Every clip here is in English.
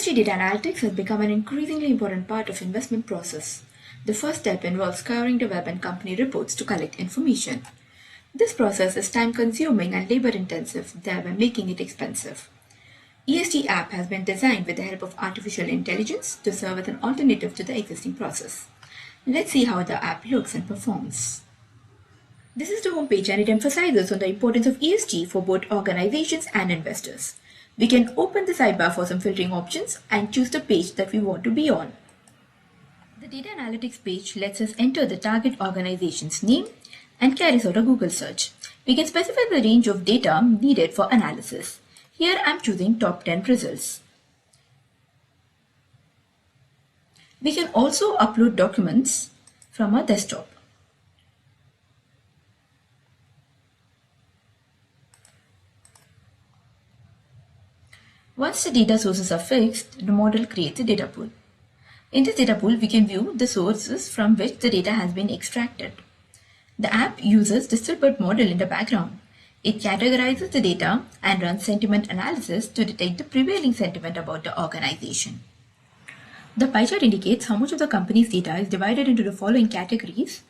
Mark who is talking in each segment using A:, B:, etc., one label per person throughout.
A: ESG data analytics has become an increasingly important part of investment process. The first step involves scouring the web and company reports to collect information. This process is time-consuming and labor-intensive, thereby making it expensive. ESG app has been designed with the help of artificial intelligence to serve as an alternative to the existing process. Let's see how the app looks and performs. This is the homepage and it emphasizes on the importance of ESG for both organizations and investors. We can open the sidebar for some filtering options and choose the page that we want to be on. The data analytics page lets us enter the target organization's name and carries out a Google search. We can specify the range of data needed for analysis. Here I'm choosing top 10 results. We can also upload documents from our desktop. Once the data sources are fixed, the model creates a data pool. In this data pool, we can view the sources from which the data has been extracted. The app uses the Dilbert model in the background. It categorizes the data and runs sentiment analysis to detect the prevailing sentiment about the organization. The pie chart indicates how much of the company's data is divided into the following categories.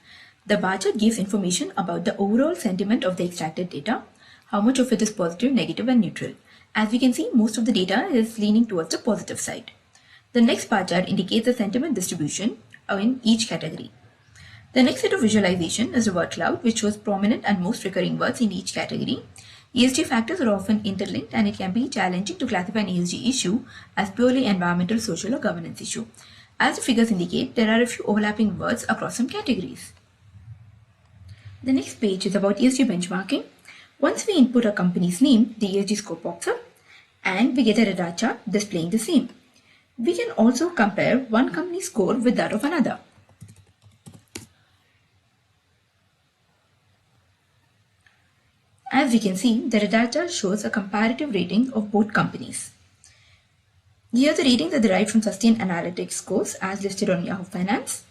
A: The bar chart gives information about the overall sentiment of the extracted data, how much of it is positive, negative, and neutral. As we can see, most of the data is leaning towards the positive side. The next bar chart indicates the sentiment distribution in each category. The next set of visualization is the word cloud, which shows prominent and most recurring words in each category. ESG factors are often interlinked and it can be challenging to classify an ESG issue as purely environmental, social, or governance issue. As the figures indicate, there are a few overlapping words across some categories. The next page is about ESG benchmarking. Once we input a company's name, the ESG score pops up and we get a radar chart displaying the same. We can also compare one company's score with that of another. As we can see, the radar chart shows a comparative rating of both companies. Here the ratings are derived from Sustainalytics scores as listed on Yahoo Finance.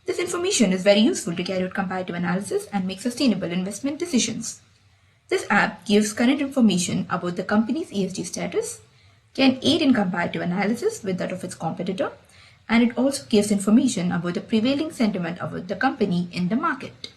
A: This information is very useful to carry out comparative analysis and make sustainable investment decisions. This app gives current information about the company's ESG status, can aid in comparative analysis with that of its competitor, and it also gives information about the prevailing sentiment about the company in the market.